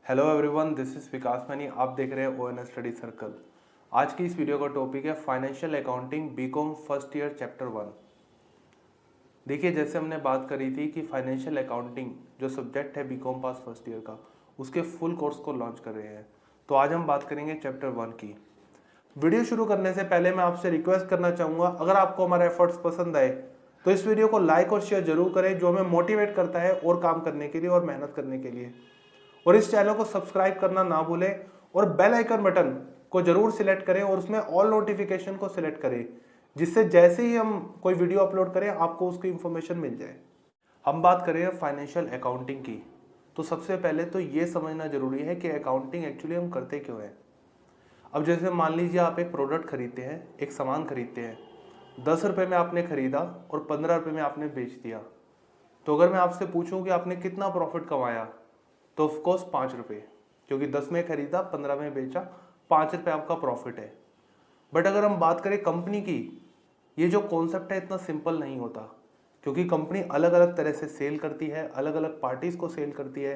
Hello everyone, this is Vikas many. आप देख रहे हैं ONS स्टडी सर्कल। आज की इस वीडियो का टॉपिक है financial accounting BCom first year chapter 1। देखिए, जैसे हमने बात करी थी कि फाइनेंशियल अकाउंटिंग जो सब्जेक्ट है बीकॉम पास फर्स्ट ईयर का, उसके फुल कोर्स को लॉन्च कर रहे हैं। तो आज हम बात करेंगे चैप्टर 1 की। वीडियो शुरू करने से पहले मैं आपसे रिक्वेस्ट करना चाहूँगा, अगर आपको हमारे एफर्ट्स पसंद आए तो इस वीडियो को लाइक और शेयर जरूर करें, जो हमें मोटिवेट करता है और काम करने के लिए और मेहनत करने के लिए। और इस चैनल को सब्सक्राइब करना ना भूलें और बेल आइकन बटन को जरूर सिलेक्ट करें और उसमें ऑल नोटिफिकेशन को सिलेक्ट करें, जिससे जैसे ही हम कोई वीडियो अपलोड करें आपको उसकी इंफॉर्मेशन मिल जाए। हम बात करें फाइनेंशियल अकाउंटिंग की, तो सबसे पहले तो ये समझना जरूरी है कि अकाउंटिंग एक्चुअली हम करते क्यों हैं। अब जैसे मान लीजिए आप एक प्रोडक्ट खरीदते हैं, एक सामान खरीदते हैं, 10 रुपये में आपने खरीदा और 15 रुपये में आपने बेच दिया। तो अगर मैं आपसे पूछूं कि आपने कितना प्रॉफिट कमाया, तो ऑफकोर्स 5 रुपये, क्योंकि 10 में खरीदा 15 में बेचा, 5 रुपये आपका प्रॉफिट है। बट अगर हम बात करें कंपनी की, ये जो कॉन्सेप्ट है इतना सिंपल नहीं होता, क्योंकि कंपनी अलग अलग तरह से सेल करती है, अलग अलग पार्टीज को सेल करती है।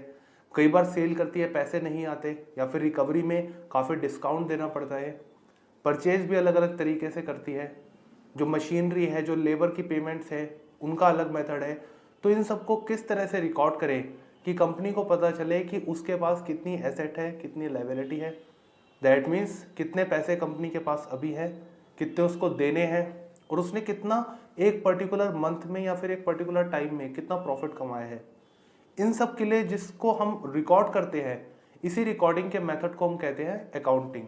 कई बार सेल करती है, पैसे नहीं आते, या फिर रिकवरी में काफ़ी डिस्काउंट देना पड़ता है। परचेज भी अलग अलग तरीके से करती है। जो मशीनरी है, जो लेबर की पेमेंट्स है, उनका अलग मेथड है। तो इन सबको किस तरह से रिकॉर्ड करें कि कंपनी को पता चले कि उसके पास कितनी एसेट है, कितनी लायबिलिटी है। दैट मीन्स कितने पैसे कंपनी के पास अभी है, कितने उसको देने हैं, और उसने कितना एक पर्टिकुलर मंथ में या फिर एक पर्टिकुलर टाइम में कितना प्रॉफिट कमाया है। इन सब के लिए जिसको हम रिकॉर्ड करते हैं, इसी रिकॉर्डिंग के मेथड को हम कहते हैं अकाउंटिंग।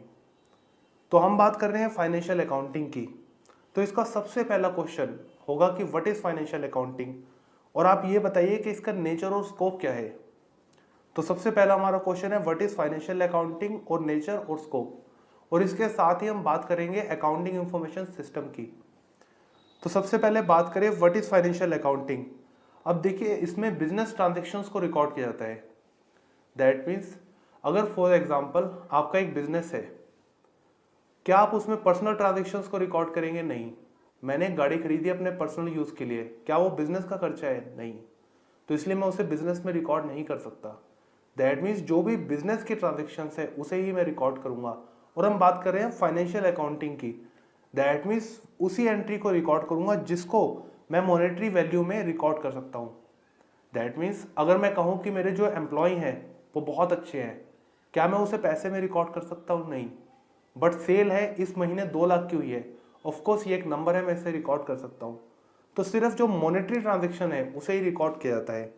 तो हम बात कर रहे हैं फाइनेंशियल अकाउंटिंग की। तो इसका सबसे पहला क्वेश्चन होगा कि व्हाट इज फाइनेंशियल अकाउंटिंग, और आप ये बताइए कि इसका नेचर और स्कोप क्या है। तो सबसे पहला हमारा क्वेश्चन है व्हाट इज फाइनेंशियल अकाउंटिंग और नेचर और स्कोप, और इसके साथ ही हम बात करेंगे अकाउंटिंग इंफॉर्मेशन सिस्टम की। तो सबसे पहले बात करें व्हाट इज फाइनेंशियल अकाउंटिंग। अब देखिए, इसमें बिजनेस ट्रांजेक्शन्स को रिकॉर्ड किया जाता है। दैट मीन्स अगर फॉर एग्जाम्पल आपका एक बिजनेस है, क्या आप उसमें पर्सनल ट्रांजेक्शन्स को रिकॉर्ड करेंगे? नहीं। मैंने एक गाड़ी खरीदी अपने पर्सनल यूज के लिए, क्या वो बिजनेस का खर्चा है? नहीं। तो इसलिए मैं उसे बिजनेस में रिकॉर्ड नहीं कर सकता। दैट मीन्स जो भी बिजनेस की ट्रांजेक्शन्स है उसे ही मैं रिकॉर्ड करूंगा। और हम बात कर रहे हैं फाइनेंशियल अकाउंटिंग की। दैट मीन्स उसी एंट्री को रिकॉर्ड करूंगा जिसको मैं मॉनेटरी वैल्यू में रिकॉर्ड कर सकता हूँ। दैट मीन्स अगर मैं कहूँ कि मेरे जो एम्प्लॉय हैं वो बहुत अच्छे हैं, क्या मैं उसे पैसे में रिकॉर्ड कर सकता हूँ? नहीं। बट सेल है इस महीने 2 लाख की हुई है, ऑफकोर्स ये एक नंबर है, मैं इसे रिकॉर्ड कर सकता हूँ। तो सिर्फ जो मॉनेटरी ट्रांजेक्शन है उसे ही रिकॉर्ड किया जाता है।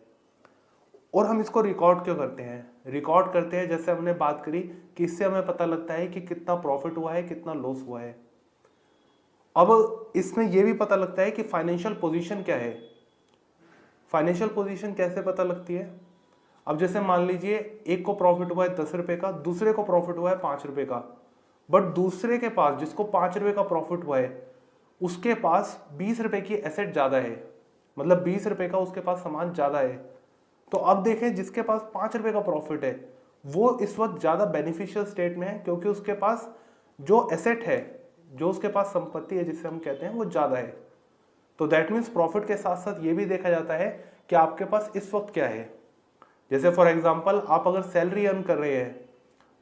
और हम इसको रिकॉर्ड क्यों करते हैं? रिकॉर्ड करते हैं, जैसे हमने बात करी, कि इससे हमें पता लगता है कि कितना प्रॉफिट हुआ है, कितना लॉस हुआ है। अब इसमें यह भी पता लगता है कि फाइनेंशियल पोजीशन क्या है। फाइनेंशियल पोजीशन कैसे पता लगती है? अब जैसे मान लीजिए एक को प्रॉफिट हुआ है 10 रुपए का, दूसरे को प्रॉफिट हुआ है 5 रुपए का। बट दूसरे के पास, जिसको 5 रुपए का प्रॉफिट हुआ है, उसके पास 20 रुपए की एसेट ज्यादा है, मतलब 20 रुपए का उसके पास सामान ज्यादा है। तो अब देखें, जिसके पास 5 रुपए का प्रॉफिट है वो इस वक्त ज्यादा बेनिफिशियल स्टेट में है, क्योंकि उसके पास जो एसेट है, जो उसके पास संपत्ति है जिसे हम कहते हैं, वो ज्यादा है। तो दैट मीन्स प्रॉफिट के साथ साथ ये भी देखा जाता है कि आपके पास इस वक्त क्या है। जैसे फॉर एग्जाम्पल आप अगर सैलरी अर्न कर रहे हैं,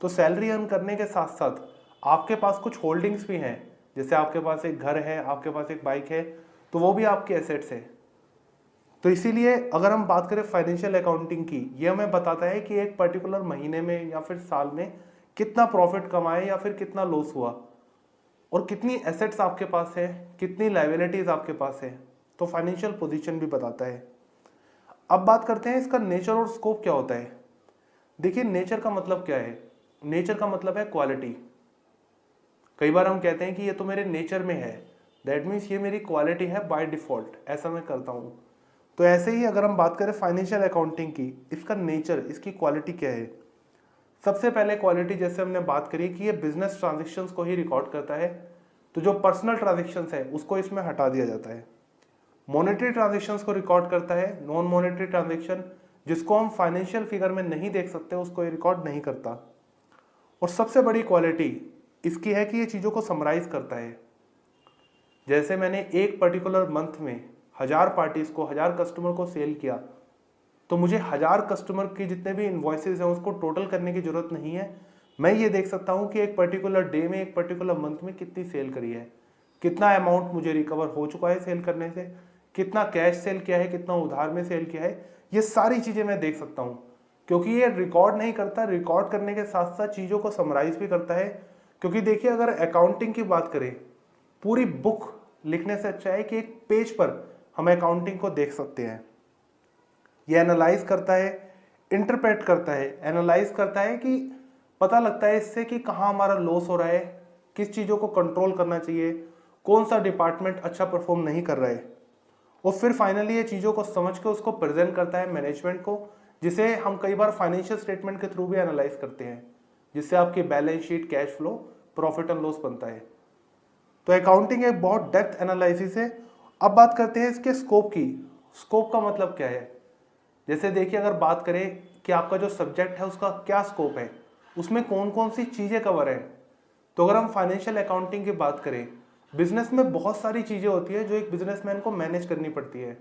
तो सैलरी अर्न करने के साथ साथ आपके पास कुछ होल्डिंग्स भी हैं। जैसे आपके पास एक घर है, आपके पास एक बाइक है, तो वो भी आपके एसेट्स है। तो इसीलिए अगर हम बात करें फाइनेंशियल अकाउंटिंग की, ये हमें बताता है कि एक पर्टिकुलर महीने में या फिर साल में कितना प्रॉफिट कमाए या फिर कितना लॉस हुआ, और कितनी एसेट्स आपके पास है, कितनी लायबिलिटीज आपके पास है। तो फाइनेंशियल पोजीशन भी बताता है। अब बात करते हैं इसका नेचर और स्कोप क्या होता है। देखिए, नेचर का मतलब क्या है? नेचर का मतलब है क्वालिटी। कई बार हम कहते हैं कि ये तो मेरे नेचर में है, दैट मीन्स ये मेरी क्वालिटी है बाय डिफॉल्ट, ऐसा मैं करता हूँ। तो ऐसे ही अगर हम बात करें फाइनेंशियल अकाउंटिंग की, इसका नेचर, इसकी क्वालिटी क्या है? सबसे पहले क्वालिटी, जैसे हमने बात करी कि ये बिजनेस ट्रांजेक्शन्स को ही रिकॉर्ड करता है, तो जो पर्सनल ट्रांजेक्शन्स है उसको इसमें हटा दिया जाता है। मॉनेटरी ट्रांजेक्शन्स को रिकॉर्ड करता है। नॉन मॉनेटरी ट्रांजेक्शन, जिसको हम फाइनेंशियल फिगर में नहीं देख सकते, उसको ये रिकॉर्ड नहीं करता। और सबसे बड़ी क्वालिटी इसकी है कि ये चीज़ों को समराइज करता है। जैसे मैंने एक पर्टिकुलर मंथ में 1000 पार्टीज को, 1000 कस्टमर को सेल किया, तो मुझे 1000 कस्टमर की जितने भी इन्वॉइसेस हैं उसको टोटल करने की जरूरत नहीं है। मैं ये देख सकता हूँ कि एक पर्टिकुलर डे में, एक पर्टिकुलर मंथ में कितनी सेल करी है, कितना अमाउंट मुझे रिकवर हो चुका है सेल करने से, कितना कैश सेल किया है, कितना उधार में सेल किया है, ये सारी चीज़ें मैं देख सकता हूँ। क्योंकि ये रिकॉर्ड नहीं करता, रिकॉर्ड करने के साथ साथ चीज़ों को समराइज भी करता है। क्योंकि देखिए, अगर अकाउंटिंग की बात करें, पूरी बुक लिखने से अच्छा है कि एक पेज पर हम अकाउंटिंग को देख सकते हैं। ये एनालाइज करता है, इंटरप्रेट करता है, एनालाइज करता है कि पता लगता है इससे कि कहाँ हमारा लॉस हो रहा है, किस चीज़ों को कंट्रोल करना चाहिए, कौन सा डिपार्टमेंट अच्छा परफॉर्म नहीं कर रहा है। और फिर फाइनली ये चीज़ों को समझ के उसको प्रेजेंट करता है मैनेजमेंट को, जिसे हम कई बार फाइनेंशियल स्टेटमेंट के थ्रू भी एनालाइज करते हैं, जिससे आपकी balance sheet, cash flow, profit and loss बनता है। तो अकाउंटिंग एक बहुत डेप्थ एनालिसिस है। अब बात करते हैं इसके स्कोप की। स्कोप का मतलब क्या है? जैसे देखिए, अगर बात करें कि आपका जो सब्जेक्ट है उसका क्या स्कोप है, उसमें कौन कौन सी चीज़ें कवर है, तो अगर हम फाइनेंशियल अकाउंटिंग की बात करें, बिजनेस में बहुत सारी चीज़ें होती है जो एक बिजनेसमैन को मैनेज करनी पड़ती है।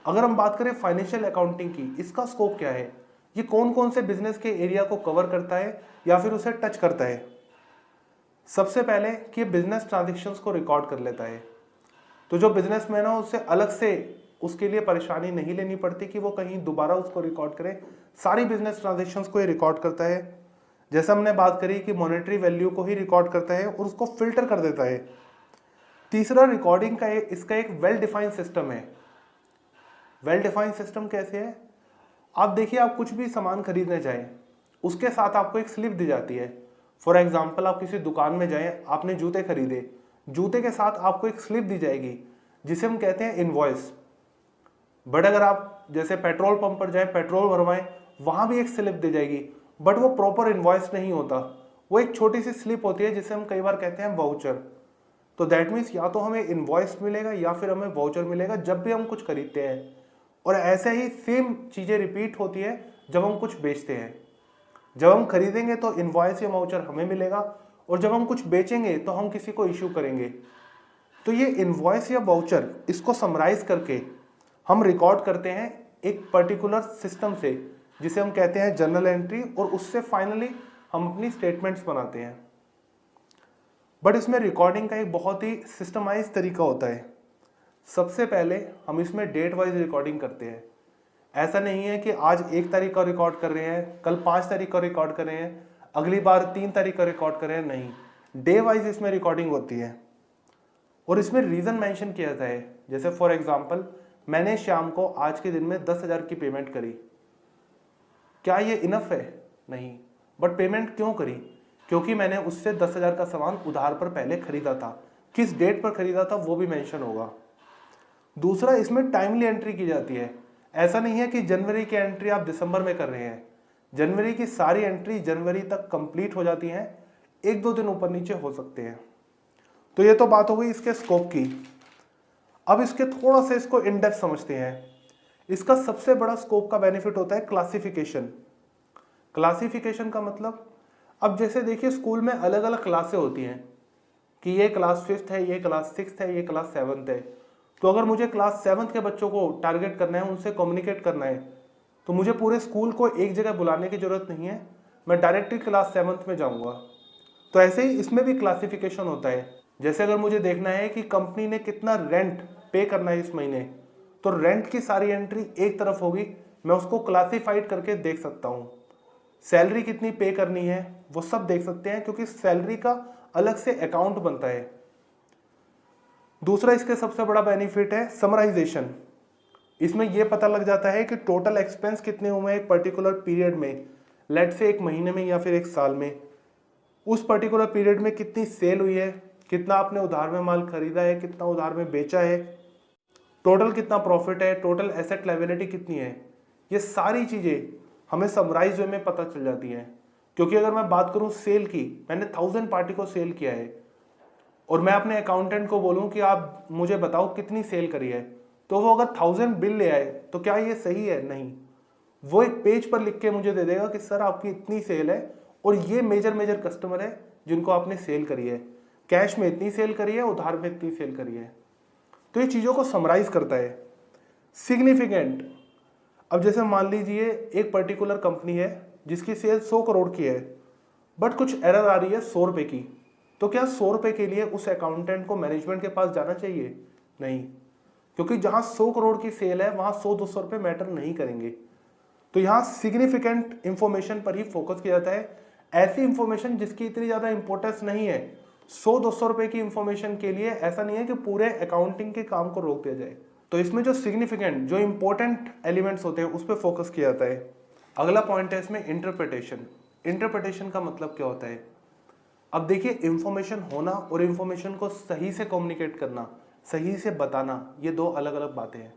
अगर हम बात करें फाइनेंशियल अकाउंटिंग की, इसका स्कोप क्या है, ये कौन कौन से बिजनेस के एरिया को कवर करता है या फिर उसे टच करता है। सबसे पहले कि बिजनेस ट्रांजेक्शन्स को रिकॉर्ड कर लेता है। तो जो बिजनेसमैन है उससे अलग से उसके लिए परेशानी नहीं लेनी पड़ती कि वो कहीं दोबारा उसको रिकॉर्ड करे। सारी बिजनेस ट्रांजेक्शन्स को ये रिकॉर्ड करता है। जैसे हमने बात करी कि मॉनेटरी वैल्यू को ही रिकॉर्ड करता है और उसको फिल्टर कर देता है। तीसरा, रिकॉर्डिंग का इसका एक वेल डिफाइंड सिस्टम है। वेल डिफाइंड सिस्टम कैसे है? आप देखिए, आप कुछ भी सामान खरीदने जाएं, उसके साथ आपको एक स्लिप दी जाती है। फॉर एग्जाम्पल, आप किसी दुकान में जाएं, आपने जूते खरीदे, जूते के साथ आपको एक स्लिप दी जाएगी जिसे हम कहते हैं इनवॉइस। बट अगर आप जैसे पेट्रोल पंप पर जाएं, पेट्रोल भरवाएं, वहां भी एक स्लिप दी जाएगी, बट वो प्रॉपर इनवॉइस नहीं होता, वो एक छोटी सी स्लिप होती है जिसे हम कई बार कहते हैं वाउचर। तो दैट मीन्स या तो हमें इनवॉइस मिलेगा या फिर हमें वाउचर मिलेगा जब भी हम कुछ खरीदते हैं। और ऐसे ही सेम चीज़ें रिपीट होती है जब हम कुछ बेचते हैं। जब हम खरीदेंगे तो इनवॉइस या वाउचर हमें मिलेगा, और जब हम कुछ बेचेंगे तो हम किसी को इशू करेंगे। तो ये इनवॉइस या वाउचर, इसको समराइज करके हम रिकॉर्ड करते हैं एक पर्टिकुलर सिस्टम से, जिसे हम कहते हैं जर्नल एंट्री, और उससे फाइनली हम अपनी स्टेटमेंट्स बनाते हैं। बट इसमें रिकॉर्डिंग का एक बहुत ही सिस्टमाइज तरीका होता है। सबसे पहले हम इसमें डेट वाइज रिकॉर्डिंग करते हैं। ऐसा नहीं है कि आज 1 तारीख का रिकॉर्ड कर रहे हैं, कल 5 तारीख का रिकॉर्ड कर रहे हैं, अगली बार 3 तारीख का रिकॉर्ड कर रहे हैं। नहीं, डे वाइज इसमें रिकॉर्डिंग होती है। और इसमें रीज़न मेंशन किया जाता है। जैसे फॉर एग्जांपल, मैंने शाम को आज के दिन में 10,000 की पेमेंट करी। क्या ये इनफ है? नहीं। बट पेमेंट क्यों करी? क्योंकि मैंने उससे 10,000 का सामान उधार पर पहले खरीदा था। किस डेट पर खरीदा था वो भी मेंशन होगा। दूसरा, इसमें टाइमली एंट्री की जाती है। ऐसा नहीं है कि जनवरी की एंट्री आप दिसंबर में कर रहे हैं। जनवरी की सारी एंट्री जनवरी तक कंप्लीट हो जाती हैं, 1-2 दिन ऊपर नीचे हो सकते हैं। तो ये तो बात हो गई इसके स्कोप की। अब इसके थोड़ा सा इसको इन डेप्थ समझते हैं। इसका सबसे बड़ा स्कोप का बेनिफिट होता है क्लासिफिकेशन। क्लासिफिकेशन का मतलब, अब जैसे देखिए, स्कूल में अलग अलग क्लासें होती हैं कि ये क्लास 5th है, ये क्लास 6th है, ये क्लास 7th है। तो अगर मुझे क्लास 7th के बच्चों को टारगेट करना है, उनसे कम्युनिकेट करना है, तो मुझे पूरे स्कूल को एक जगह बुलाने की जरूरत नहीं है, मैं डायरेक्टली क्लास 7th में जाऊंगा। तो ऐसे ही इसमें भी क्लासिफिकेशन होता है। जैसे अगर मुझे देखना है कि कंपनी ने कितना रेंट पे करना है इस महीने, तो रेंट की सारी एंट्री एक तरफ होगी, मैं उसको क्लासिफाइड करके देख सकता हूँ। सैलरी कितनी पे करनी है वो सब देख सकते हैं, क्योंकि सैलरी का अलग से अकाउंट बनता है। दूसरा, इसके सबसे बड़ा बेनिफिट है समराइजेशन। इसमें यह पता लग जाता है कि टोटल एक्सपेंस कितने हुए एक पर्टिकुलर पीरियड में, लेट से 1 महीने में या फिर 1 साल में। उस पर्टिकुलर पीरियड में कितनी सेल हुई है, कितना आपने उधार में माल खरीदा है, कितना उधार में बेचा है, टोटल कितना प्रॉफिट है, टोटल एसेट लायबिलिटी कितनी है। ये सारी चीज़ें हमें समराइज वे में पता चल जाती हैं। क्योंकि अगर मैं बात करूं सेल की, मैंने 1000 पार्टी को सेल किया है, और मैं अपने अकाउंटेंट को बोलूं कि आप मुझे बताओ कितनी सेल करी है, तो वो अगर 1000 बिल ले आए तो क्या ये सही है? नहीं। वो एक पेज पर लिख के मुझे दे देगा कि सर आपकी इतनी सेल है, और ये मेजर कस्टमर है जिनको आपने सेल करी है, कैश में इतनी सेल करी है, उधार में इतनी सेल करी है। तो ये चीज़ों को समराइज करता है। सिग्निफिकेंट, अब जैसे मान लीजिए एक पर्टिकुलर कंपनी है जिसकी सेल 100 करोड़ की है, बट कुछ एरर आ रही है 100 रुपये की, तो क्या 100 रुपये के लिए उस अकाउंटेंट को मैनेजमेंट के पास जाना चाहिए? नहीं, क्योंकि जहां 100 करोड़ की सेल है वहां 100-200 रुपये मैटर नहीं करेंगे। तो यहाँ सिग्निफिकेंट इंफॉर्मेशन पर ही फोकस किया जाता है। ऐसी इंफॉर्मेशन जिसकी इतनी ज़्यादा इंपॉर्टेंस नहीं है, 100-200 रुपये की इंफॉर्मेशन के लिए ऐसा नहीं है कि पूरे अकाउंटिंग के काम को रोक दिया जाए। तो इसमें जो सिग्निफिकेंट, जो इंपॉर्टेंट एलिमेंट्स होते हैं उस पर फोकस किया जाता है। अगला पॉइंट है इसमें इंटरप्रिटेशन। इंटरप्रिटेशन का मतलब क्या होता है? अब देखिए, इंफॉर्मेशन होना और इंफॉर्मेशन को सही से कम्युनिकेट करना, सही से बताना, ये दो अलग अलग बातें हैं।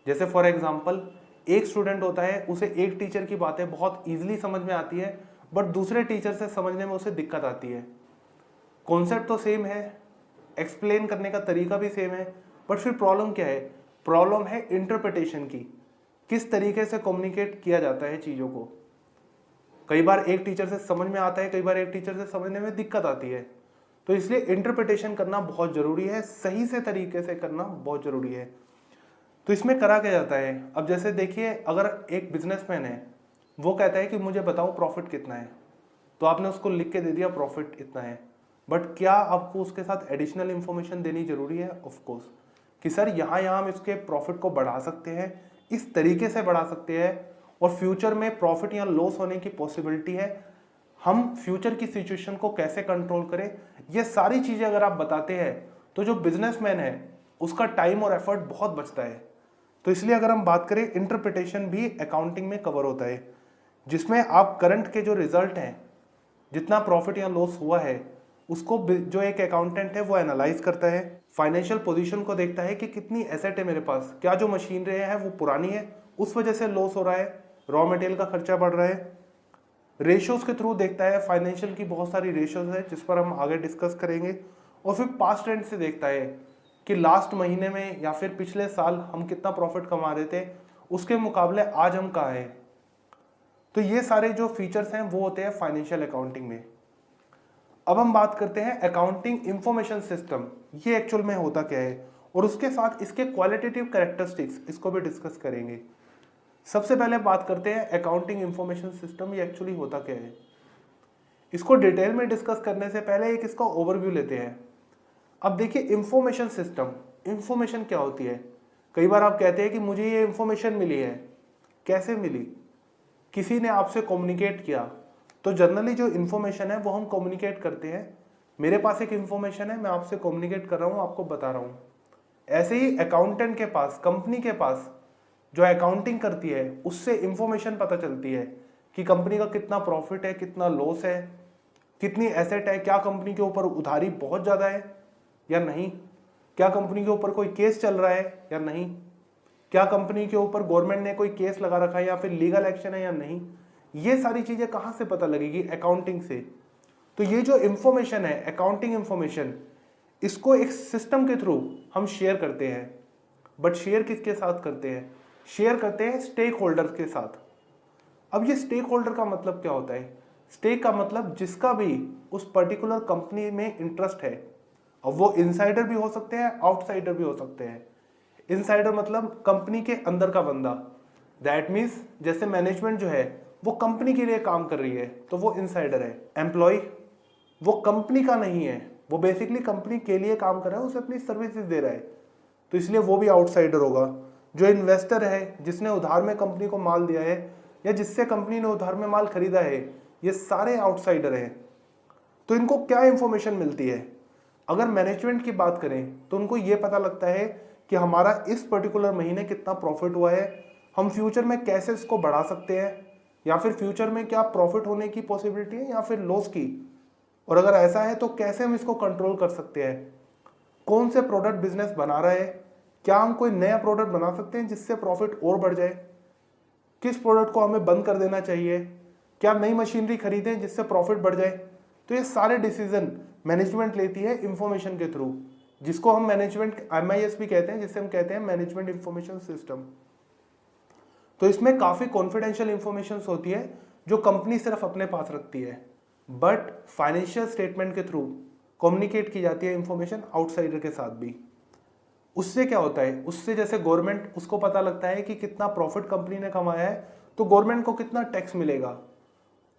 जैसे फॉर एग्जांपल, एक स्टूडेंट होता है, उसे एक टीचर की बातें बहुत इजीली समझ में आती है, बट दूसरे टीचर से समझने में उसे दिक्कत आती है। कॉन्सेप्ट तो सेम है, एक्सप्लेन करने का तरीका भी सेम है, बट फिर प्रॉब्लम क्या है? प्रॉब्लम है इंटरप्रिटेशन की, किस तरीके से कम्युनिकेट किया जाता है चीज़ों को। कई बार एक टीचर से समझ में आता है, कई बार एक टीचर से समझने में दिक्कत आती है। तो इसलिए इंटरप्रिटेशन करना बहुत ज़रूरी है, सही से तरीके से करना बहुत ज़रूरी है। तो इसमें करा क्या जाता है? अब जैसे देखिए, अगर एक बिजनेसमैन है, वो कहता है कि मुझे बताओ प्रॉफिट कितना है, तो आपने उसको लिख के दे दिया प्रॉफिट इतना है, बट क्या आपको उसके साथ एडिशनल इंफॉर्मेशन देनी जरूरी है? ऑफ कोर्स, कि सर यहाँ हम इसके प्रॉफिट को बढ़ा सकते हैं, इस तरीके से बढ़ा सकते हैं, और फ्यूचर में प्रॉफिट या लॉस होने की पॉसिबिलिटी है, हम फ्यूचर की सिचुएशन को कैसे कंट्रोल करें, ये सारी चीज़ें अगर आप बताते हैं तो जो बिजनेसमैन है उसका टाइम और एफर्ट बहुत बचता है। तो इसलिए अगर हम बात करें, इंटरप्रिटेशन भी अकाउंटिंग में कवर होता है, जिसमें आप करंट के जो रिजल्ट हैं, जितना प्रॉफिट या लॉस हुआ है, उसको जो एक अकाउंटेंट है वो एनालाइज करता है, फाइनेंशियल पोजीशन को देखता है कि कितनी एसेट है मेरे पास, क्या जो मशीनरी है वो पुरानी है, उस वजह से लॉस हो रहा है, रॉ मटेरियल का खर्चा बढ़ रहा है। रेशियोज के थ्रू देखता है, फाइनेंशियल की बहुत सारी रेशियोज है जिस पर हम आगे डिस्कस करेंगे। और फिर पास्ट ट्रेंड से देखता है कि लास्ट महीने में या फिर पिछले साल हम कितना प्रॉफिट कमा रहे थे, उसके मुकाबले आज हम कहाँ हैं। तो ये सारे जो फीचर्स हैं वो होते हैं फाइनेंशियल अकाउंटिंग में। अब हम बात करते हैं अकाउंटिंग इंफॉर्मेशन सिस्टम, ये एक्चुअल में होता क्या है, और उसके साथ इसके क्वालिटेटिव कैरेक्टरिस्टिक्स, इसको भी डिस्कस करेंगे। सबसे पहले बात करते हैं अकाउंटिंग इंफॉर्मेशन सिस्टम, ये एक्चुअली होता क्या है। इसको डिटेल में डिस्कस करने से पहले एक इसका ओवरव्यू लेते हैं। अब देखिए, इंफॉर्मेशन सिस्टम, इंफॉर्मेशन क्या होती है? कई बार आप कहते हैं कि मुझे ये इंफॉर्मेशन मिली है, कैसे मिली? किसी ने आपसे कम्युनिकेट किया। तो जनरली जो इन्फॉर्मेशन है वो हम कम्युनिकेट करते हैं। मेरे पास एक इन्फॉर्मेशन है, मैं आपसे कम्युनिकेट कर रहा हूँ, आपको बता रहा हूँ। ऐसे ही अकाउंटेंट के पास, कंपनी के पास जो अकाउंटिंग करती है, उससे इंफॉर्मेशन पता चलती है कि कंपनी का कितना प्रॉफिट है, कितना लॉस है, कितनी एसेट है, क्या कंपनी के ऊपर उधारी बहुत ज़्यादा है या नहीं, क्या कंपनी के ऊपर कोई केस चल रहा है या नहीं, क्या कंपनी के ऊपर गवर्नमेंट ने कोई केस लगा रखा है या फिर लीगल एक्शन है या नहीं। ये सारी चीज़ें कहाँ से पता लगेगी? अकाउंटिंग से। तो ये जो इंफॉर्मेशन है, अकाउंटिंग इंफॉर्मेशन, इसको एक सिस्टम के थ्रू हम शेयर करते हैं। बट शेयर किसके साथ करते हैं? शेयर करते हैं स्टेक होल्डर्स के साथ। अब ये स्टेक होल्डर का मतलब क्या होता है? स्टेक का मतलब जिसका भी उस पर्टिकुलर कंपनी में इंटरेस्ट है। अब वो इनसाइडर भी हो सकते हैं, आउटसाइडर भी हो सकते हैं। इनसाइडर मतलब कंपनी के अंदर का बंदा, दैट मीन्स जैसे मैनेजमेंट जो है वो कंपनी के लिए काम कर रही है तो वो इनसाइडर है। एम्प्लॉय वो कंपनी का नहीं है, वो बेसिकली कंपनी के लिए काम कर रहा है, उसे अपनी सर्विसेज दे रहा है, तो इसलिए वो भी आउटसाइडर होगा। जो इन्वेस्टर है, जिसने उधार में कंपनी को माल दिया है या जिससे कंपनी ने उधार में माल खरीदा है, ये सारे आउटसाइडर हैं। तो इनको क्या इंफॉर्मेशन मिलती है? अगर मैनेजमेंट की बात करें तो उनको ये पता लगता है कि हमारा इस पर्टिकुलर महीने कितना प्रॉफिट हुआ है, हम फ्यूचर में कैसे इसको बढ़ा सकते हैं, या फिर फ्यूचर में क्या प्रॉफिट होने की पॉसिबिलिटी है या फिर लॉस की, और अगर ऐसा है तो कैसे हम इसको कंट्रोल कर सकते हैं। कौन से प्रोडक्ट बिजनेस बना रहा है, क्या हम कोई नया प्रोडक्ट बना सकते हैं जिससे प्रॉफिट और बढ़ जाए, किस प्रोडक्ट को हमें बंद कर देना चाहिए, क्या नई मशीनरी खरीदें जिससे प्रॉफिट बढ़ जाए। तो ये सारे डिसीजन मैनेजमेंट लेती है इंफॉर्मेशन के थ्रू, जिसको हम मैनेजमेंट MIS भी कहते हैं, जिससे हम कहते हैं मैनेजमेंट इंफॉर्मेशन सिस्टम। तो इसमें काफ़ी कॉन्फिडेंशियल इंफॉर्मेशन होती है जो कंपनी सिर्फ अपने पास रखती है, बट फाइनेंशियल स्टेटमेंट के थ्रू कम्युनिकेट की जाती है इंफॉर्मेशन आउटसाइडर के साथ भी। उससे क्या होता है, उससे जैसे गवर्नमेंट उसको पता लगता है कि कितना प्रॉफिट कंपनी ने कमाया है, तो गवर्नमेंट को कितना टैक्स मिलेगा,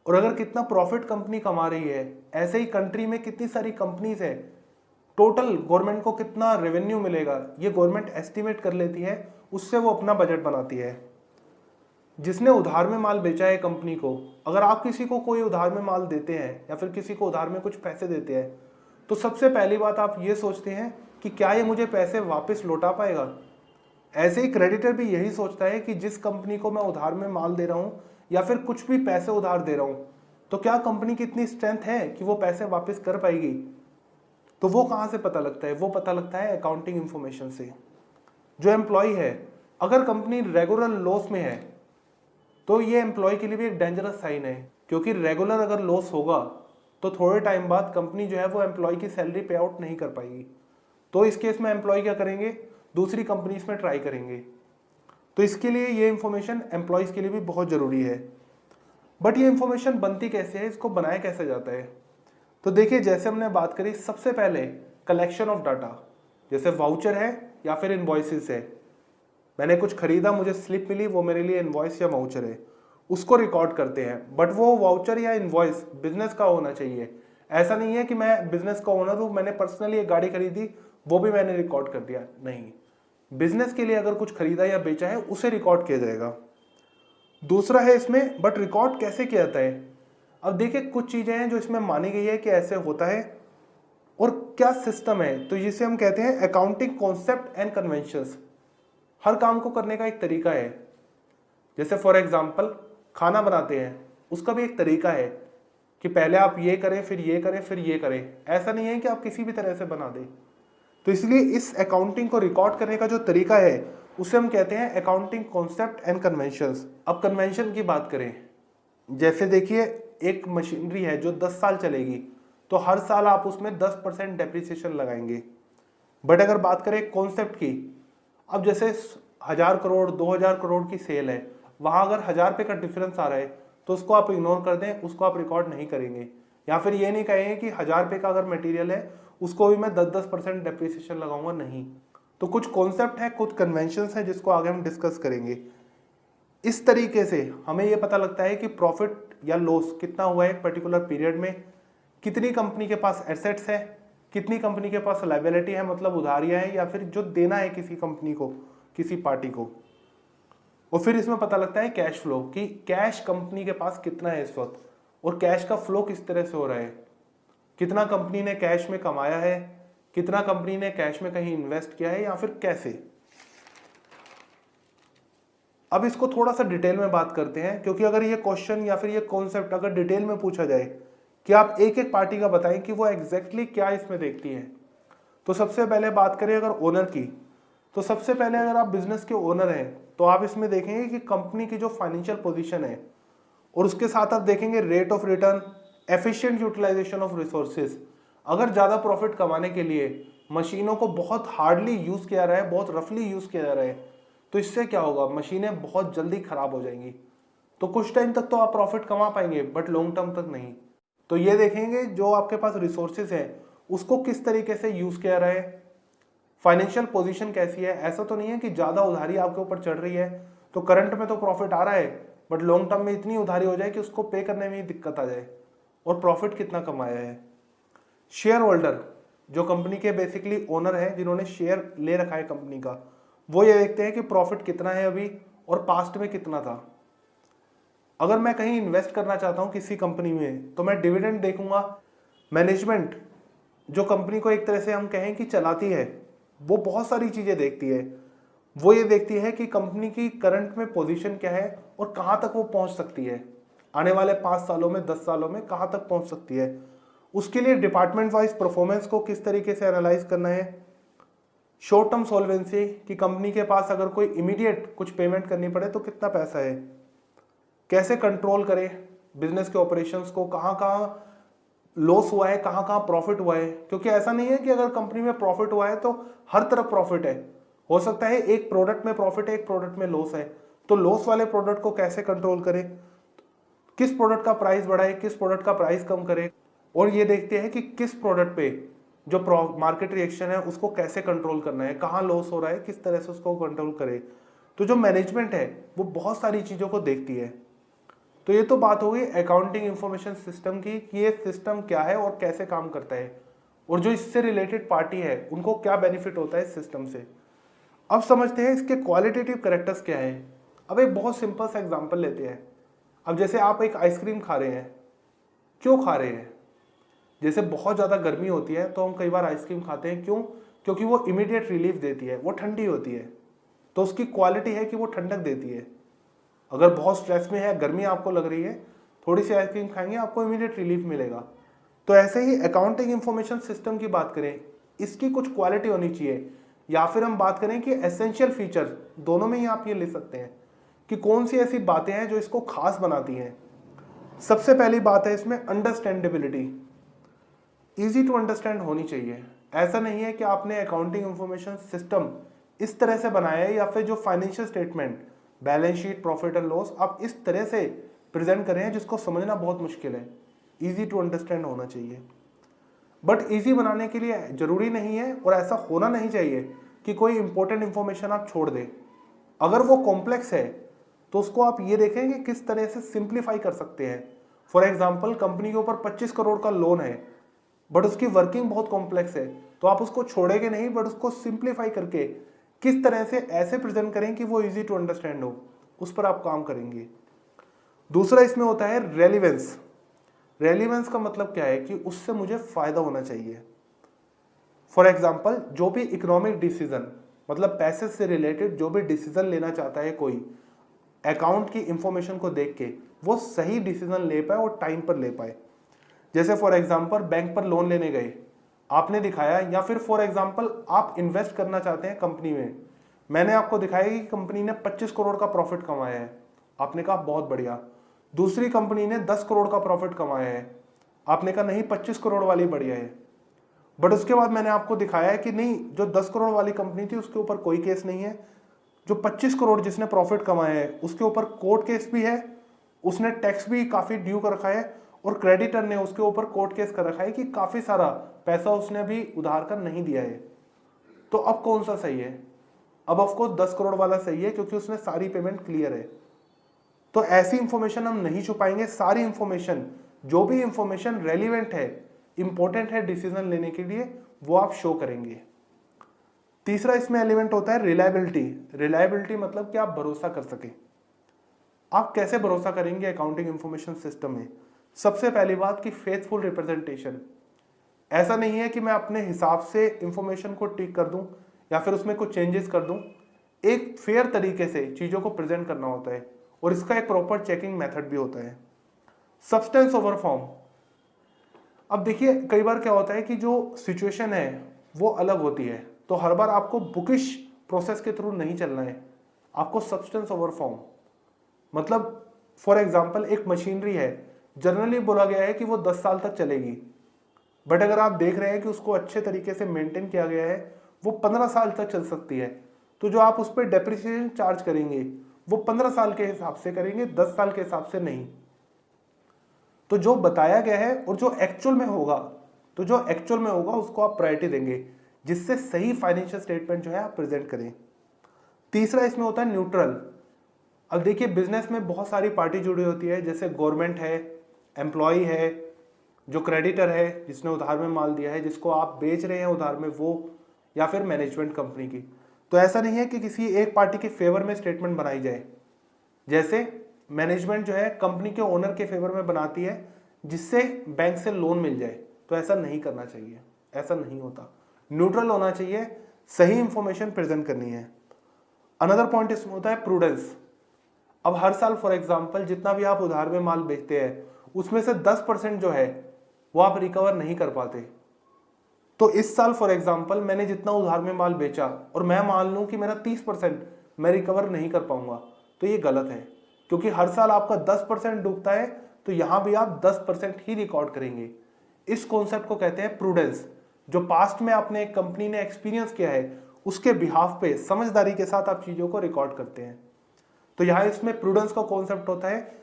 और अगर कितना प्रॉफिट कंपनी कमा रही है, ऐसे ही कंट्री में कितनी सारी कंपनीज है, टोटल गवर्नमेंट को कितना रेवेन्यू मिलेगा, ये गवर्नमेंट एस्टिमेट कर लेती है, उससे वो अपना बजट बनाती है। जिसने उधार में माल बेचा है कंपनी को, अगर आप किसी को कोई उधार में माल देते हैं या फिर किसी को उधार में कुछ पैसे देते हैं, तो सबसे पहली बात आप ये सोचते हैं कि क्या ये मुझे पैसे वापस लौटा पाएगा। ऐसे ही क्रेडिटर भी यही सोचता है कि जिस कंपनी को मैं उधार में माल दे रहा हूँ या फिर कुछ भी पैसे उधार दे रहा हूँ, तो क्या कंपनी की इतनी स्ट्रेंथ है कि वो पैसे वापस कर पाएगी। तो वो कहाँ से पता लगता है, वो पता लगता है अकाउंटिंग इंफॉर्मेशन से। जो एम्प्लॉय है, अगर कंपनी रेगुलर लॉस में है, तो ये एम्प्लॉय के लिए भी एक डेंजरस साइन है, क्योंकि रेगुलर अगर लॉस होगा तो थोड़े टाइम बाद कंपनी जो है वो एम्प्लॉय की सैलरी पे आउट नहीं कर पाएगी। तो इस केस में एम्प्लॉय क्या करेंगे, दूसरी कंपनीज में ट्राई करेंगे। तो इसके लिए ये इंफॉर्मेशन एम्प्लॉयज़ के लिए भी बहुत ज़रूरी है। बट ये इंफॉर्मेशन बनती कैसे है, इसको बनाया कैसे जाता है। तो देखिए, जैसे हमने बात करी, सबसे पहले कलेक्शन ऑफ डाटा, जैसे वाउचर है या फिर इनवॉइसेस है। मैंने कुछ खरीदा, मुझे स्लिप मिली, वो मेरे लिए इनवॉइस या वाउचर है, उसको रिकॉर्ड करते हैं। बट वो वाउचर या इनवॉइस बिजनेस का होना चाहिए। ऐसा नहीं है कि मैं बिजनेस का ओनर हूँ, मैंने पर्सनली एक गाड़ी खरीदी, वो भी मैंने रिकॉर्ड कर दिया, नहीं। बिजनेस के लिए अगर कुछ खरीदा या बेचा है, उसे रिकॉर्ड किया जाएगा। दूसरा है इसमें, बट रिकॉर्ड कैसे किया जाता है। अब देखिए, कुछ चीजें हैं जो इसमें मानी गई है कि ऐसे होता है, और क्या सिस्टम है, तो जिसे हम कहते हैं अकाउंटिंग कॉन्सेप्ट एंड कन्वेंशंस। हर काम को करने का एक तरीका है। जैसे फॉर एग्जाम्पल खाना बनाते हैं, उसका भी एक तरीका है कि पहले आप ये करें, फिर ये करें, फिर ये करें। ऐसा नहीं है कि आप किसी भी तरह से बना दें। तो इसलिए इस अकाउंटिंग को रिकॉर्ड करने का जो तरीका है, उसे हम कहते हैं अकाउंटिंग कॉन्सेप्ट एंड कन्वेंशंस। अब कन्वेंशन की बात करें, जैसे देखिए, एक मशीनरी है जो 10 साल चलेगी, तो हर साल आप उसमें 10% डेप्रिसिएशन लगाएंगे। बट अगर बात करें कॉन्सेप्ट की, अब जैसे 1000 करोड़ 2000 करोड़ की सेल है, वहां अगर 1000 रुपये का डिफरेंस आ रहा है, तो उसको आप इग्नोर कर दें, उसको आप रिकॉर्ड नहीं करेंगे। या फिर ये नहीं कहेंगे कि 1000 रुपये का अगर मटेरियल है, उसको भी मैं 10% डेप्रिसिएशन लगाऊंगा, नहीं। तो कुछ कॉन्सेप्ट है, कुछ कन्वेंशंस है, जिसको आगे हम डिस्कस करेंगे। इस तरीके से हमें यह पता लगता है कि प्रॉफिट या लॉस कितना हुआ है एक पर्टिकुलर पीरियड में, कितनी कंपनी के पास एसेट्स है, कितनी कंपनी के पास लायबिलिटी है, मतलब उधारियां हैं, या फिर जो देना है किसी कंपनी को, किसी पार्टी को। और फिर इसमें पता लगता है कैश फ्लो, कि कैश कंपनी के पास कितना है इस वक्त, और कैश का फ्लो किस तरह से हो रहा है, कितना कंपनी ने कैश में कमाया है, कितना कंपनी ने कैश में कहीं इन्वेस्ट किया है, या फिर कैसे। अब इसको थोड़ा सा डिटेल में बात करते हैं, क्योंकि अगर ये क्वेश्चन या फिर ये कॉन्सेप्ट अगर डिटेल में पूछा जाए कि आप एक एक पार्टी का बताएं कि वो एग्जैक्टली क्या इसमें देखती है। तो सबसे पहले बात करें अगर ओनर की, तो सबसे पहले अगर आप बिजनेस के ओनर हैं, तो आप इसमें देखेंगे कि कंपनी की जो फाइनेंशियल पोजीशन है, और उसके साथ आप देखेंगे rate of return, efficient utilisation of resources. अगर ज़्यादा प्रॉफिट कमाने के लिए मशीनों को बहुत हार्डली यूज़ किया जा रहा है, बहुत रफली यूज़ किया जा रहा है, तो इससे क्या होगा, मशीनें बहुत जल्दी खराब हो जाएंगी। तो कुछ टाइम तक तो आप प्रॉफिट कमा पाएंगे, बट लॉन्ग टर्म तक नहीं। तो ये देखेंगे जो आपके पास रिसोर्सेज है, उसको किस तरीके से यूज़ किया जा रहा है, फाइनेंशियल पोजीशन कैसी है। ऐसा तो नहीं है कि ज़्यादा उधारी आपके ऊपर चढ़ रही है, तो करंट में तो प्रॉफिट आ रहा है, बट लॉन्ग टर्म में इतनी उधारी हो जाए कि उसको पे करने में ही दिक्कत आ जाए। और प्रॉफिट कितना कमाया है। शेयर होल्डर, जो कंपनी के बेसिकली ओनर है, जिन्होंने शेयर ले रखा है कंपनी का, वो ये देखते हैं कि प्रॉफिट कितना है अभी और पास्ट में कितना था। अगर मैं कहीं इन्वेस्ट करना चाहता हूं किसी कंपनी में, तो मैं डिविडेंड देखूंगा। मैनेजमेंट, जो कंपनी को एक तरह से हम कहें कि चलाती है, वो बहुत सारी चीजें देखती है। वो ये देखती है कि कंपनी की करंट में पोजीशन क्या है और कहां तक वो पहुंच सकती है, आने वाले 5 सालों में, 10 सालों में कहां तक पहुंच सकती है। उसके लिए डिपार्टमेंट वाइज परफॉर्मेंस को किस तरीके से एनालाइज करना है। शॉर्ट टर्म सॉल्वेंसी, कि कंपनी के पास अगर कोई इमीडिएट कुछ पेमेंट करनी पड़े तो कितना पैसा है। कैसे कंट्रोल करें बिजनेस के ऑपरेशंस को, कहाँ कहाँ लॉस हुआ है, कहाँ कहाँ प्रॉफिट हुआ है। क्योंकि ऐसा नहीं है कि अगर कंपनी में प्रॉफिट हुआ है तो हर तरफ प्रॉफिट है। हो सकता है एक प्रोडक्ट में प्रॉफिट है, एक प्रोडक्ट में लॉस है, तो लॉस वाले प्रोडक्ट को कैसे कंट्रोल करें, किस प्रोडक्ट का प्राइस बढ़ाए, किस प्रोडक्ट का प्राइस कम करें। और ये देखते हैं कि किस प्रोडक्ट पे जो मार्केट रिएक्शन है उसको कैसे कंट्रोल करना है, कहाँ लॉस हो रहा है, किस तरह से उसको कंट्रोल करे। तो जो मैनेजमेंट है वो बहुत सारी चीज़ों को देखती है। तो ये तो बात हो गई अकाउंटिंग इंफॉर्मेशन सिस्टम की कि ये सिस्टम क्या है और कैसे काम करता है, और जो इससे रिलेटेड पार्टी है उनको क्या बेनिफिट होता है इस सिस्टम से। अब समझते हैं इसके क्वालिटेटिव कैरेक्टर्स क्या है। अब एक बहुत सिंपल सा एग्जांपल लेते हैं। अब जैसे आप एक आइसक्रीम खा रहे हैं, क्यों खा रहे हैं? जैसे बहुत ज़्यादा गर्मी होती है तो हम कई बार आइसक्रीम खाते हैं, क्यों? क्योंकि वो इमीडिएट रिलीफ देती है, वो ठंडी होती है, तो उसकी क्वालिटी है कि वो ठंडक देती है। अगर बहुत स्ट्रेस में है, गर्मी आपको लग रही है, थोड़ी सी आइसक्रीम खाएंगे आपको इमीडिएट रिलीफ मिलेगा। तो ऐसे ही अकाउंटिंग इंफॉर्मेशन सिस्टम की बात करें, इसकी कुछ क्वालिटी होनी चाहिए, या फिर हम बात करें कि एसेंशियल फीचर, दोनों में ही आप ये ले सकते हैं कि कौन सी ऐसी बातें हैं जो इसको खास बनाती हैं। सबसे पहली बात है इसमें अंडरस्टैंडेबिलिटी, ईजी टू अंडरस्टैंड होनी चाहिए। ऐसा नहीं है कि आपने अकाउंटिंग इंफॉर्मेशन सिस्टम इस तरह से बनाया है, या फिर जो financial statement, balance sheet, profit and loss आप इस तरह से प्रेजेंट कर रहे हैं जिसको समझना बहुत मुश्किल है। ईजी टू अंडरस्टैंड होना चाहिए। बट ईजी बनाने के लिए जरूरी नहीं है और ऐसा होना नहीं चाहिए कि कोई इंपॉर्टेंट इंफॉर्मेशन आप छोड़ दें। अगर वो कॉम्प्लेक्स है तो उसको आप ये देखें कि किस तरह से सिंप्लीफाई कर सकते हैं। फॉर एग्जाम्पल, कंपनी के ऊपर 25 करोड़ का लोन है, बट उसकी वर्किंग बहुत कॉम्प्लेक्स है, तो आप उसको छोड़ेंगे नहीं, बट उसको सिंप्लीफाई करके किस तरह से ऐसे प्रेजेंट करें कि वो इजी टू अंडरस्टैंड हो, उस पर आप काम करेंगे। दूसरा इसमें होता है रेलिवेंस। रेलिवेंस का मतलब क्या है कि उससे मुझे फायदा होना चाहिए। फॉर एग्जाम्पल, जो भी इकोनॉमिक डिसीजन, मतलब पैसे से रिलेटेड जो भी डिसीजन लेना चाहता है कोई, अकाउंट की इंफॉर्मेशन को देख के वो सही डिसीजन ले पाए और टाइम पर ले पाए। जैसे फॉर एग्जाम्पल, बैंक पर लोन लेने गए, आपने दिखाया, या फिर फॉर एग्जाम्पल आप इन्वेस्ट करना चाहते हैं कंपनी में, मैंने आपको दिखाया कि कंपनी ने 25 करोड़ का प्रॉफिट कमाया है, आपने कहा बहुत बढ़िया। दूसरी कंपनी ने 10 करोड़ का प्रॉफिट कमाया है, आपने कहा नहीं 25 करोड़ वाली बढ़िया है। बट उसके बाद मैंने आपको दिखाया है कि नहीं, जो 10 करोड़ वाली कंपनी थी उसके ऊपर कोई केस नहीं है, जो 25 करोड़ जिसने प्रॉफिट कमाया है उसके ऊपर कोर्ट केस भी है, उसने टैक्स भी काफी ड्यू कर रखा है, और क्रेडिटर ने उसके ऊपर कोर्ट केस कर रखा है कि काफी सारा पैसा उसने भी उधार कर नहीं दिया है। तो अब कौन सा सही है? अब ऑफकोर्स 10 करोड़ वाला सही है, क्योंकि उसने सारी पेमेंट क्लियर है। तो ऐसी इंफॉर्मेशन हम नहीं छुपाएंगे, सारी इंफॉर्मेशन, जो भी इंफॉर्मेशन रेलिवेंट है, इंपॉर्टेंट है डिसीजन लेने के लिए, वो आप शो करेंगे। तीसरा इसमें एलिमेंट होता है रिलायबिलिटी। रिलायबिलिटी मतलब कि आप भरोसा कर सके। आप कैसे भरोसा करेंगे अकाउंटिंग इंफॉर्मेशन सिस्टम में? सबसे पहली बात कि फेथफुल रिप्रेजेंटेशन। ऐसा नहीं है कि मैं अपने हिसाब से इंफॉर्मेशन को टिक कर दूं या फिर उसमें कुछ चेंजेस कर दूं। एक फेयर तरीके से चीजों को प्रेजेंट करना होता है, और इसका एक प्रॉपर चेकिंग मेथड भी होता है। Substance over form. अब देखिए, कई बार क्या होता है कि जो सिचुएशन है वो अलग होती है, तो हर बार आपको बुकिश प्रोसेस के थ्रू नहीं चलना है, आपको सब्सटेंस ओवर फॉर्म। मतलब फॉर एग्जाम्पल, एक मशीनरी है, जनरली बोला गया है कि वो 10 साल तक चलेगी, बट अगर आप देख रहे हैं कि उसको अच्छे तरीके से मेंटेन किया गया है, वो 15 साल तक चल सकती है। तो जो आप उस पर डेप्रिसिएशन चार्ज करेंगे वो 15 साल के हिसाब से करेंगे, 10 साल के हिसाब से नहीं। तो जो बताया गया है और जो एक्चुअल में होगा, तो जो एक्चुअल में होगा उसको आप प्रायोरिटी देंगे, जिससे सही फाइनेंशियल स्टेटमेंट जो है आप प्रेजेंट करें। तीसरा इसमें होता है न्यूट्रल। अब देखिए, बिजनेस में बहुत सारी पार्टी जुड़ी होती है, जैसे गवर्नमेंट है, एम्प्लॉय है, जो क्रेडिटर है जिसने उधार में माल दिया है, जिसको आप बेच रहे हैं उधार में वो, या फिर मैनेजमेंट कंपनी की। तो ऐसा नहीं है कि किसी एक पार्टी के फेवर में स्टेटमेंट बनाई जाए। जैसे मैनेजमेंट जो है कंपनी के ओनर के फेवर में बनाती है, जिससे बैंक से लोन मिल जाए, तो ऐसा नहीं करना चाहिए, ऐसा नहीं होता। न्यूट्रल होना चाहिए, सही इंफॉर्मेशन प्रेजेंट करनी है। अनदर पॉइंट इसमें होता है प्रूडेंस। अब हर साल फॉर एग्जाम्पल जितना भी आप उधार में माल बेचते हैं, उसमें से 10% जो है वो आप रिकवर नहीं कर पाते। तो इस साल फॉर एग्जाम्पल मैंने जितना उधार में माल बेचा और मैं मान लूं कि मेरा 30% मैं रिकवर नहीं कर पाऊंगा, तो ये गलत है, क्योंकि हर साल आपका 10% डूबता है, तो यहां भी आप 10% ही रिकॉर्ड करेंगे। इस कॉन्सेप्ट को कहते हैं प्रूडेंस, जो पास्ट में आपने एक कंपनी ने एक्सपीरियंस किया है उसके बिहाफ पे समझदारी के साथ आप चीजों को रिकॉर्ड करते हैं। तो यहाँ इसमें प्रूडेंस का कॉन्सेप्ट होता है,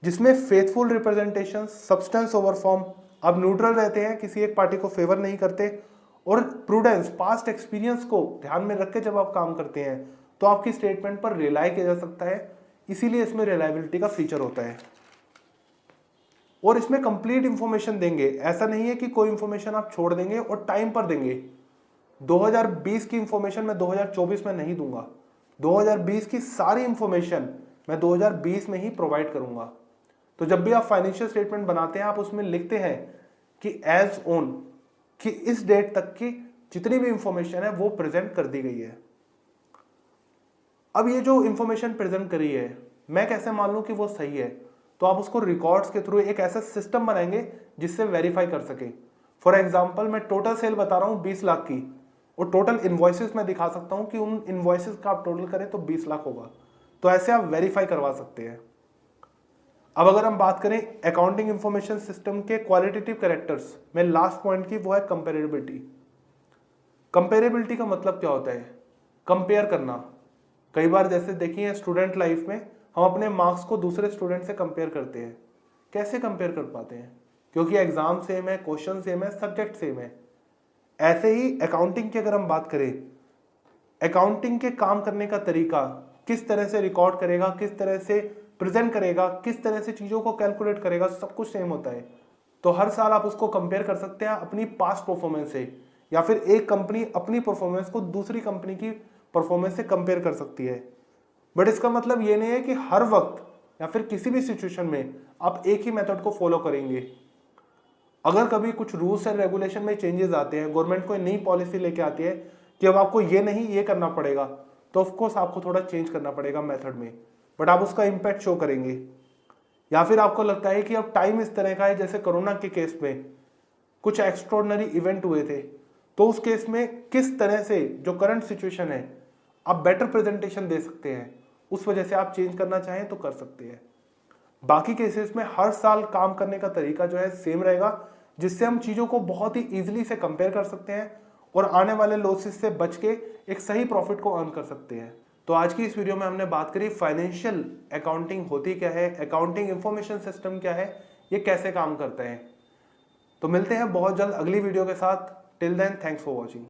जिसमें faithful representation, substance over form, आप न्यूट्रल रहते हैं, किसी एक पार्टी को फेवर नहीं करते, और प्रूडेंस, पास्ट एक्सपीरियंस को ध्यान में रख के जब आप काम करते हैं तो आपकी स्टेटमेंट पर रिलाई किया जा सकता है, इसीलिए इसमें रिलायबिलिटी का फीचर होता है। और इसमें कंप्लीट इंफॉर्मेशन देंगे, ऐसा नहीं है कि कोई इंफॉर्मेशन आप छोड़ देंगे और टाइम पर देंगे। 2020 की इंफॉर्मेशन मैं 2024 में नहीं दूंगा, 2020 की सारी इंफॉर्मेशन मैं 2020 में ही प्रोवाइड करूंगा। तो जब भी आप फाइनेंशियल स्टेटमेंट बनाते हैं आप उसमें लिखते हैं कि एज ऑन, कि इस डेट तक की जितनी भी इंफॉर्मेशन है वो प्रेजेंट कर दी गई है। अब ये जो इंफॉर्मेशन प्रेजेंट करी है मैं कैसे मान लूं कि वो सही है, तो आप उसको रिकॉर्ड्स के थ्रू एक ऐसा सिस्टम बनाएंगे जिससे वेरीफाई कर सके। फॉर एग्जांपल मैं टोटल सेल बता रहा हूं 20 लाख की, और टोटल इनवॉइसेस मैं दिखा सकता हूं कि उन इनवॉइसेस का आप टोटल करें तो 20 लाख होगा, तो ऐसे आप वेरीफाई करवा सकते हैं। अब अगर हम बात करें अकाउंटिंग इंफॉर्मेशन सिस्टम के क्वालिटेटिव कैरेक्टर्स में लास्ट पॉइंट की, वो है कंपेरेबिलिटी। कंपेरेबिलिटी का मतलब क्या होता है? कंपेयर करना। कई बार जैसे देखिए स्टूडेंट लाइफ में हम अपने मार्क्स को दूसरे स्टूडेंट से कंपेयर करते हैं। कैसे कंपेयर कर पाते हैं? क्योंकि एग्जाम सेम है, क्वेश्चन सेम है, सब्जेक्ट सेम है। ऐसे ही अकाउंटिंग की अगर हम बात करें, अकाउंटिंग के काम करने का तरीका, किस तरह से रिकॉर्ड करेगा, किस तरह से प्रेजेंट करेगा, किस तरह से चीजों को कैलकुलेट करेगा, सब कुछ सेम होता है। तो हर साल आप उसको कंपेयर कर सकते हैं अपनी पास्ट परफॉर्मेंस से, या फिर एक कंपनी अपनी परफॉर्मेंस को दूसरी कंपनी की परफॉर्मेंस से कंपेयर कर सकती है। बट इसका मतलब ये नहीं है कि हर वक्त या फिर किसी भी सिचुएशन में आप एक ही मेथड को फॉलो करेंगे। अगर कभी कुछ रूल्स एंड रेगुलेशन में चेंजेस आते हैं, गवर्नमेंट कोई नई पॉलिसी लेके आती है कि अब आपको ये नहीं ये करना पड़ेगा, तो ऑफकोर्स आपको थोड़ा चेंज करना पड़ेगा मेथड में, बट आप उसका इम्पैक्ट शो करेंगे। या फिर आपको लगता है कि अब टाइम इस तरह का है, जैसे कोरोना के केस में कुछ एक्स्ट्रॉर्डिनरी इवेंट हुए थे, तो उस केस में किस तरह से जो करंट सिचुएशन है आप बेटर प्रेजेंटेशन दे सकते हैं, उस वजह से आप चेंज करना चाहें तो कर सकते हैं। बाकी केसेस में हर साल काम करने का तरीका जो है सेम रहेगा, जिससे हम चीज़ों को बहुत ही ईजिली से कंपेयर कर सकते हैं और आने वाले लॉसेस से बच के एक सही प्रॉफिट को अर्न कर सकते हैं। तो आज की इस वीडियो में हमने बात करी फाइनेंशियल अकाउंटिंग होती क्या है, अकाउंटिंग इंफॉर्मेशन सिस्टम क्या है, ये कैसे काम करते हैं। तो मिलते हैं बहुत जल्द अगली वीडियो के साथ। Till then, thanks for watching.